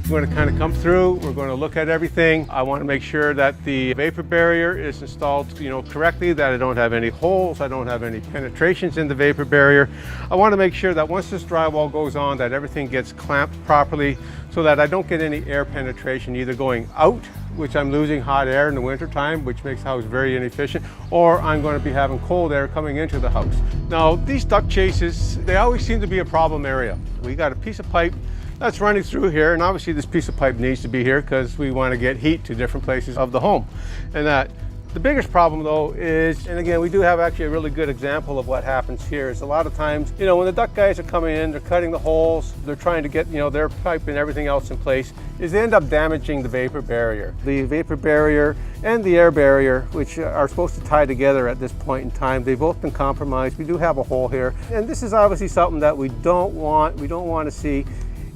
We're going to kind of come through, we're going to look at everything. I want to make sure that the vapor barrier is installed, correctly, that I don't have any holes, I don't have any penetrations in the vapor barrier. I want to make sure that once this drywall goes on, that everything gets clamped properly so that I don't get any air penetration either going out, which I'm losing hot air in the winter time, which makes the house very inefficient, or I'm going to be having cold air coming into the house. Now, these duct chases, they always seem to be a problem area. We got a piece of pipe that's running through here, and obviously this piece of pipe needs to be here because we want to get heat to different places of the home. And that the biggest problem though is, and again, we do have actually a really good example of what happens here, is a lot of times, when the duct guys are coming in, they're cutting the holes, they're trying to get, their pipe and everything else in place, is they end up damaging the vapor barrier. The vapor barrier and the air barrier, which are supposed to tie together at this point in time, they've both been compromised. We do have a hole here, and this is obviously something that we don't want to see.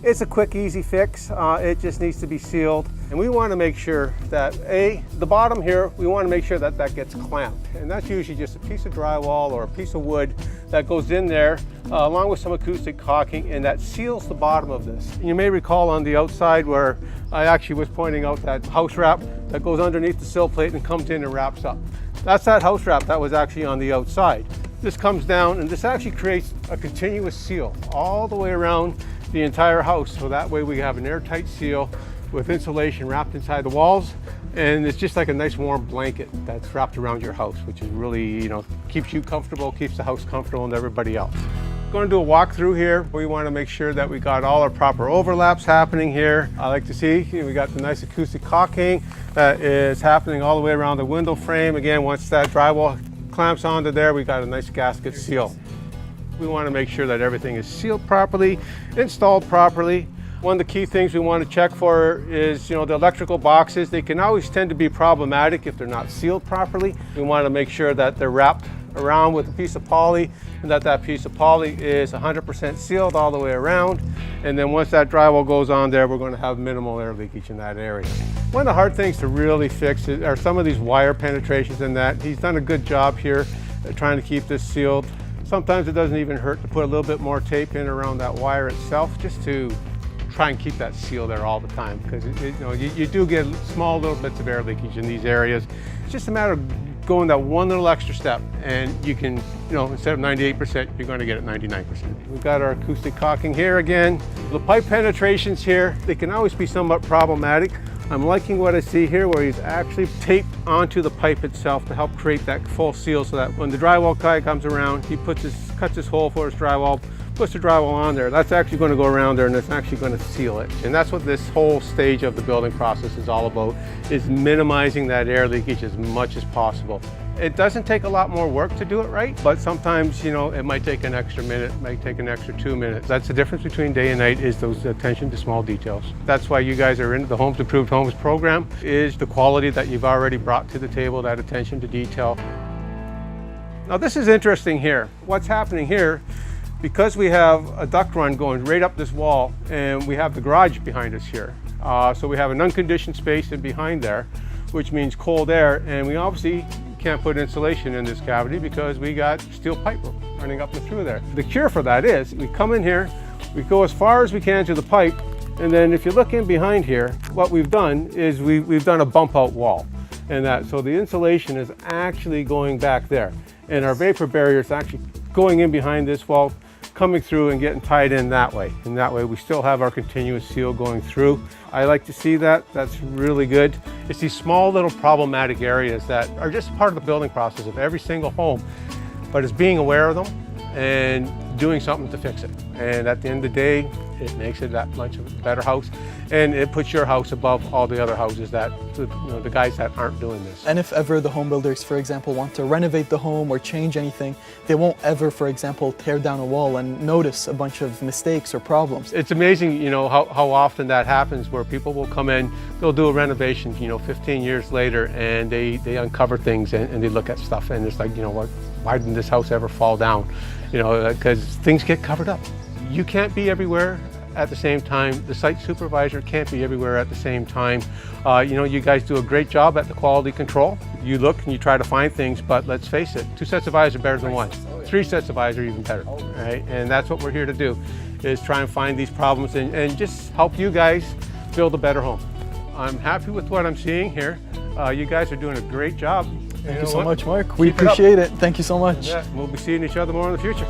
It's a quick, easy fix. It just needs to be sealed. And we want to make sure that, the bottom here, we want to make sure that that gets clamped. And that's usually just a piece of drywall or a piece of wood that goes in there, along with some acoustic caulking, and that seals the bottom of this. And you may recall on the outside where I actually was pointing out that house wrap that goes underneath the sill plate and comes in and wraps up. That's that house wrap that was actually on the outside. This comes down, and this actually creates a continuous seal all the way around the entire house, so that way we have an airtight seal with insulation wrapped inside the walls, and it's just like a nice warm blanket that's wrapped around your house, which is really, keeps you comfortable, keeps the house comfortable, and everybody else. Going to do a walkthrough here. We want to make sure that we got all our proper overlaps happening here. I like to see we got the nice acoustic caulking that is happening all the way around the window frame. Again, once that drywall clamps onto there, we got a nice gasket seal. We want to make sure that everything is sealed properly, installed properly. One of the key things we want to check for is, the electrical boxes. They can always tend to be problematic if they're not sealed properly. We want to make sure that they're wrapped around with a piece of poly, and that piece of poly is 100% sealed all the way around. And then once that drywall goes on there, we're going to have minimal air leakage in that area. One of the hard things to really fix are some of these wire penetrations in that. He's done a good job here at trying to keep this sealed. Sometimes it doesn't even hurt to put a little bit more tape in around that wire itself, just to try and keep that seal there all the time, because you do get small little bits of air leakage in these areas. It's just a matter of going that one little extra step, and you can, instead of 98%, you're going to get it 99%. We've got our acoustic caulking here again. The pipe penetrations here, they can always be somewhat problematic. I'm liking what I see here, where he's actually taped onto the pipe itself to help create that full seal, so that when the drywall guy comes around, he cuts his hole for his drywall, puts the drywall on there. That's actually going to go around there, and it's actually going to seal it. And that's what this whole stage of the building process is all about, is minimizing that air leakage as much as possible. It doesn't take a lot more work to do it right, but sometimes, it might take an extra minute, it might take an extra 2 minutes. That's the difference between day and night, is those attention to small details. That's why you guys are in the Homes Improved Homes program, is the quality that you've already brought to the table, that attention to detail. Now this is interesting here. What's happening here, because we have a duct run going right up this wall, and we have the garage behind us here. So we have an unconditioned space in behind there, which means cold air, and we obviously can't put insulation in this cavity because we got steel pipe running up and through there. The cure for that is we come in here, we go as far as we can to the pipe, and then if you look in behind here, what we've done is we've done a bump out wall, and so the insulation is actually going back there, and our vapor barrier is actually going in behind this wall, coming through and getting tied in that way. And that way we still have our continuous seal going through. I like to see that. That's really good. It's these small little problematic areas that are just part of the building process of every single home, but it's being aware of them and doing something to fix it. And at the end of the day, it makes it that much of a better house, and it puts your house above all the other houses that, the guys that aren't doing this. And if ever the home builders, for example, want to renovate the home or change anything, they won't ever, for example, tear down a wall and notice a bunch of mistakes or problems. It's amazing, how often that happens, where people will come in, they'll do a renovation, 15 years later, and they uncover things and they look at stuff, and it's like, why didn't this house ever fall down? Because things get covered up. You can't be everywhere at the same time. The site supervisor can't be everywhere at the same time. You guys do a great job at the quality control. You look and you try to find things, but let's face it, 2 sets of eyes are better than 1. 3 sets of eyes are even better, right? And that's what we're here to do, is try and find these problems and just help you guys build a better home. I'm happy with what I'm seeing here. You guys are doing a great job. Thank you so much, Mark. We Keep it up. appreciate it. Thank you so much. Yeah, we'll be seeing each other more in the future.